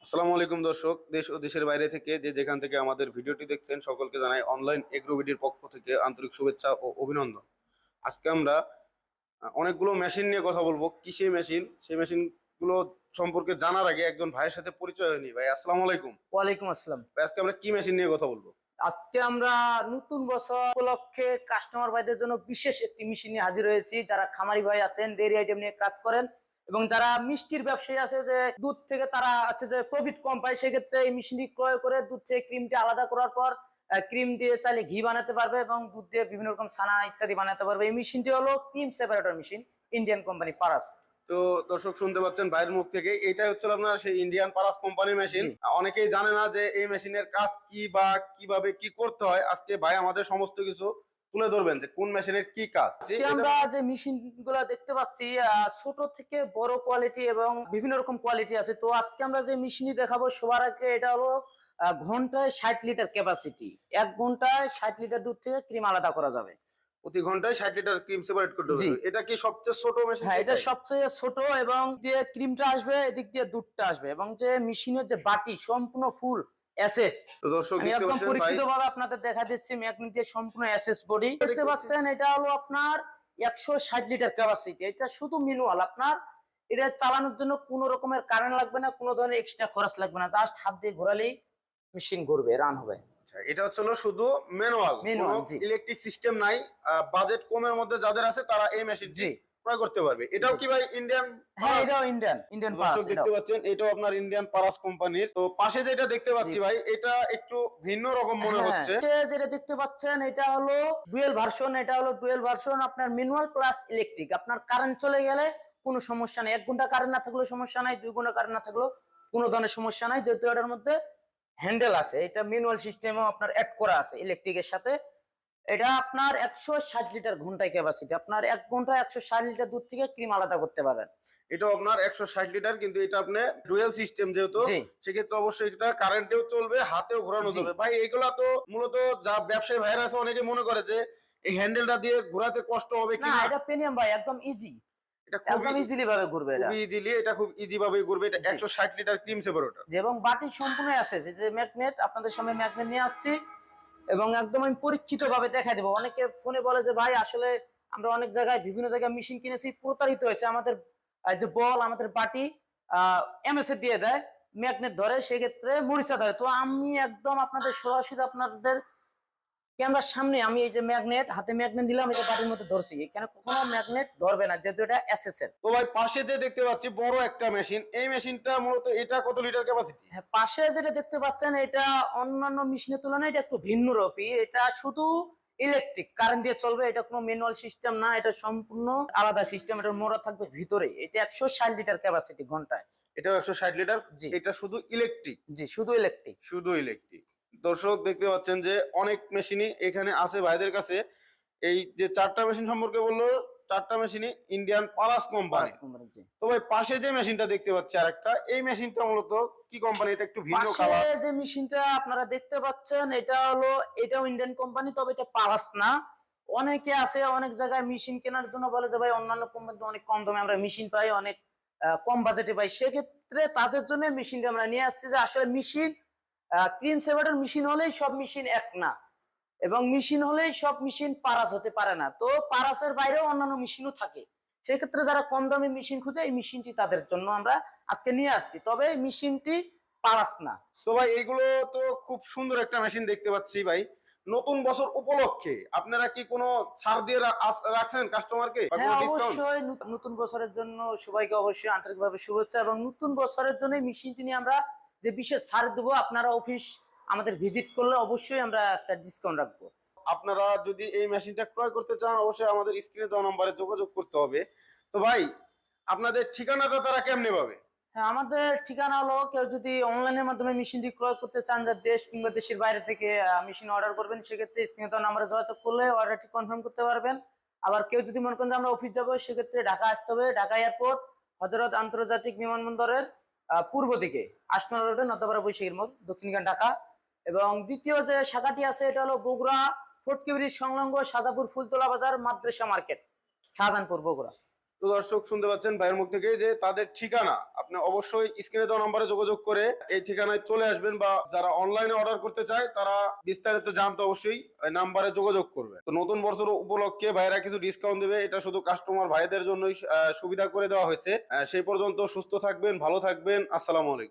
আসসালামু আলাইকুম দর্শক, দেশ ও দেশের বাইরে থেকে যে যেখান থেকে আমাদের ভিডিওটি দেখছেন সকলকে জানাই অনলাইন এগ্রোভিডির পক্ষ থেকে আন্তরিক শুভেচ্ছা ও অভিনন্দন। আজকে আমরা অনেকগুলো মেশিন নিয়ে কথা বলবো। কি সেই মেশিন, সেই মেশিনগুলো সম্পর্কে জানার আগে একজন ভাইয়ের সাথে পরিচয় হয়নি। ভাই আসসালামু আলাইকুম। ওয়ালাইকুম আসসালাম। ভাই আজকে আমরা কি মেশিন নিয়ে কথা বলবো? আজকে আমরা নতুন বছর উপলক্ষে কাস্টমার ভাইদের জন্য বিশেষ একটি মেশিন নিয়ে হাজির হয়েছি। যারা খামারি ভাই আছেন, ডেইরি আইটেম নিয়ে কাজ করেন এবং যারা মিষ্টির ব্যবসায়ী আছে, যে দুধ থেকে তারা আছে যে প্রফিট কম পায়, সেক্ষেত্রে এই মেশিনটি ক্রয় করে দুধ থেকে ক্রিমটি আলাদা করার পর ক্রিম দিয়ে চাইলে ঘি বানাতে পারবে এবং দুধ দিয়ে বিভিন্ন রকম ছানা ইত্যাদি বানাতে পারবে। এই মেশিনটি হলো cream separator machine, Indian company Paras. তো দর্শক শুনতে পাচ্ছেন ভাইয়ের মুখ থেকে, এটাই হচ্ছে আপনার সেই ইন্ডিয়ান পারাস কোম্পানির মেশিন। অনেকেই জানে না যে এই মেশিনের কাজ কি বা কিভাবে কি করতে হয়। আজকে ভাই আমাদের সমস্ত কিছু তুলে ধরবেন যে কোন মেশিনের কি কাজ। আমরা যে মেশিন গুলা দেখতে পাচ্ছি ছোট থেকে বড় কোয়ালিটি এবং বিভিন্ন রকম কোয়ালিটি আছে। তো আজকে আমরা যে মেশিনই দেখাবো সবার আগে, এটা হলো ঘন্টায় 60 লিটার ক্যাপাসিটি। 1 ঘন্টায় 60 লিটার দুধ থেকে ক্রিম আলাদা করা যাবে। প্রতি ঘন্টায় 60 লিটার ক্রিম সেপারেট করতে হবে। এটা কি সবচেয়ে ছোট মেশিন? হ্যাঁ, এটা সবচেয়ে ছোট এবং যে ক্রিমটা আসবে এদিক দিয়ে দুধটা আসবে এবং যে মেশিনের যে বাটি সম্পূর্ণ ফুল এসএস। তো দর্শক আমি দেখতে একদম পাচ্ছেন ভাই, পরীক্ষিতভাবে আপনাদের দেখা দিচ্ছি ম্যাগনেট দিয়ে সম্পূর্ণ এসএস বডি দেখতে পাচ্ছেন। এটা হলো আপনার 160 লিটার ক্যাপাসিটি। এটা শুধু ম্যানুয়াল। আপনার এটা চালানোর জন্য কোনো রকমের কারেন্ট লাগবে না, কোনো ধরনের এক্সট্রা খরচ লাগবে না। জাস্ট হাত দিয়ে ঘোরালেই মেশিন ঘুরবে, রান হবে। আচ্ছা এটা হচ্ছে হলো শুধু ম্যানুয়াল, কোনো জি ইলেকট্রিক সিস্টেম নাই। বাজেট কমের মধ্যে যাদের আছে তারা এই মেশিনটি জি ক্রয় করতে পারবে। এটাও কি ভাই ইন্ডিয়ান? হ্যাঁ, এটাও ইন্ডিয়ান পাস। দর্শক দেখতে পাচ্ছেন এটাও আপনার ইন্ডিয়ান পারাস কোম্পানির। তো পাশে যেটা দেখতে পাচ্ছি ভাই, এটা একটু ভিন্ন রকম মনে হচ্ছে। যেটা দেখতে পাচ্ছেন এটা হলো ডুয়েল ভার্সন। এটা হলো ডুয়েল ভার্সন, আপনার ম্যানুয়াল প্লাস ইলেকট্রিক। আপনার কারেন্ট চলে গেলে কোনো সমস্যা নেই। 1 ঘন্টা কারেন্ট না থাকলেও সমস্যা নাই, 2 ঘন্টা কারেন্ট না থাকলেও কোনো ধরনের সমস্যা নাই, যেহেতু এটার মধ্যে হ্যান্ডেল আছে। এটা ম্যানুয়াল সিস্টেমও আপনার অ্যাড করা আছে ইলেকট্রিকের সাথে। এটা আপনার 160 লিটার ঘন্টায় ক্যাপাসিটি। আপনার 1 ঘন্টায় 160 লিটার দুধ থেকে ক্রিম আলাদা করতে পারবেন। এটা আপনার 160 লিটার, কিন্তু এটা আপনি ডুয়েল সিস্টেম যেহেতু, সেক্ষেত্রে অবশ্যই এটা কারেন্টেও চলবে, হাতেও ঘোরানো যাবে। ভাই এগুলা তো মূলত যা ব্যবসায়ী ভাইরা আছে অনেকে মনে করে যে এই হ্যান্ডেলটা দিয়ে ঘোরাতে কষ্ট হবে না, কিনা। এটা প্রিমিয়াম ভাই, একদম ইজি। এটা খুব ইজিলি ভাবে ঘুরবে, এটা খুব ইজি ভাবে ঘুরবে। এটা 160 লিটার ক্রিম সেপারেটর এবং বাটি সম্পূর্ণ আছে। যে ম্যাগনেট, আপনাদের সামনে ম্যাগনেট নিয়ে আসছি এবং একদম আমি পরীক্ষিত ভাবে দেখাই দেবো। অনেকে ফোনে বলে যে ভাই আসলে আমরা অনেক জায়গায় বিভিন্ন জায়গায় মেশিন কিনেছি, প্রতারিত হয়েছে। আমাদের যে বল, আমাদের বাটি এমএস এ দিয়ে দেয়, ম্যাগনেট ধরে, সেক্ষেত্রে মরিচা ধরে। তো আমি একদম আপনাদের সরাসরি আপনাদের ক্যামেরার সামনে আমি এই যে ম্যাগনেট, হাতে ম্যাগনেট দিলাম, এটা বাটির মধ্যে ধরছি। এখানে কখনো ম্যাগনেট ধরবে না, যেহেতু এটা এসএস এর। তো ভাই পাশে যে দেখতে পাচ্ছি বড় একটা মেশিন, এই মেশিনটা মূলত এটা কত লিটার ক্যাপাসিটি? হ্যাঁ, পাশে যেটা দেখতে পাচ্ছেন এটা অন্যান্য মেশিনের তুলনায় এটা একটু ভিন্ন রূপী। এটা শুধু ইলেকট্রিক কারেন্ট দিয়ে চলবে। এটা কোনো ম্যানুয়াল সিস্টেম না, এটা সম্পূর্ণ আলাদা সিস্টেম। এটা মোড়া থাকবে ভিতরে। এটা 160 লিটার ক্যাপাসিটি ঘন্টায়। এটাও 160 লিটার। এটা শুধু ইলেকট্রিক? জি, শুধু ইলেকট্রিক। শুধু ইলেকট্রিক। দর্শক দেখতে পাচ্ছেন যে অনেক মেশিনই এখানে আছে ভাইদের কাছে। এই যে 4টা মেশিন সম্পর্কে বললো, 4টা মেশিনই ইন্ডিয়ান পারাস কোম্পানি। তো ভাই পাশে যে মেশিনটা দেখতে পাচ্ছি আরেকটা, এই মেশিনটা মূলত কি কোম্পানি? এটা একটু ভিন্ন কালার। যে মেশিনটা আপনারা দেখতে পাচ্ছেন এটা হলো, এটাও ইন্ডিয়ান কোম্পানি, তবে এটা পারাস না। অনেকে আছে অনেক জায়গায় মেশিন কেনার জন্য বলে যে ভাই অন্যান্য কোম্পানিতে অনেক কম দামে আমরা মেশিন পাই, অনেক কম বাজেটে পাই। সেক্ষেত্রে তাদের জন্য মেশিনটা আমরা নিয়ে আসছি। যে আসলে মেশিন ক্রিম সেপারেটর মেশিন হলেই সব মেশিন এক না, এবং মেশিন হলেই সব মেশিন পারাস হতে পারে না। তো পারাসের বাইরেও অন্যান্য মেশিনও থাকে। সেক্ষেত্রে যারা কম দামি মেশিন খুঁজে, এই মেশিনটি তাদের জন্য আমরা আজকে নিয়ে আসছি, তবে মেশিনটি পারাস না। তো ভাই এগুলো তো খুব সুন্দর একটা মেশিন দেখতে পাচ্ছি ভাই। নতুন বছর উপলক্ষে আপনারা কি কোনো ছাড় দিয়ে রাখছেন কাস্টমারকে? হ্যাঁ, অবশ্যই। নতুন বছরের জন্য সবাইকে অবশ্যই আন্তরিকভাবে শুভেচ্ছা, এবং নতুন বছরের জন্য মেশিনটি নিয়ে আমরা যে বিশেষ ছাড় দেবো, আপনারা অফিস আমাদের ভিজিট করলে অবশ্যই আমরা একটা ডিসকাউন্ট রাখবো। আপনারা যদি এই মেশিনটা ক্রয় করতে চান অবশ্যই আমাদের স্ক্রিনে দেওয়া নম্বরে যোগাযোগ করতে হবে। তো ভাই আপনাদের ঠিকানাটা তারা কেমনে পাবে? হ্যাঁ, আমাদের ঠিকানা হলো, কেউ যদি অনলাইনের মাধ্যমে মেশিনটি ক্রয় করতে চান, যা দেশ কিংবা দেশের বাইরে থেকে মেশিন অর্ডার করবেন, সেক্ষেত্রে স্ক্রিনে দেওয়া নম্বরে যোগাযোগ করলে অর্ডারটি কনফার্ম করতে পারবেন। আবার কেউ যদি মনে করেন যে আমরা অফিস যাবো, সেক্ষেত্রে ঢাকা আসতে হবে। ঢাকা এয়ারপোর্ট হযরত আন্তর্জাতিক বিমানবন্দরের পূর্ব দিকে আশনাল রোডে, নতপাড়া বৈশাখীর মোড়, দক্ষিণখান ঢাকা। এবং দ্বিতীয় যে শাখাটি আছে এটা হলো বগুড়া ফোর্টকি ব্রিজ সংলগ্ন সাদাপুর ফুলতলা বাজার মাদ্রাসা মার্কেট, শাহজাহানপুর, বগুড়া। তো দর্শক শুনতে পাচ্ছেন ভাইয়ের মুখ থেকে যে তাদের ঠিকানা, আপনি অবশ্যই স্ক্রিনে দেওয়া নাম্বারে যোগাযোগ করে এই ঠিকানায় চলে আসবেন, বা যারা অনলাইনে অর্ডার করতে চায় তারা বিস্তারিত জানতে অবশ্যই ওই নাম্বারে যোগাযোগ করবে। তো নতুন বছর উপলক্ষে ভাইরা কিছু ডিসকাউন্ট দেবে, এটা শুধু কাস্টমার ভাইদের জন্যই সুবিধা করে দেওয়া হয়েছে। সেই পর্যন্ত সুস্থ থাকবেন, ভালো থাকবেন, আসসালামু আলাইকুম।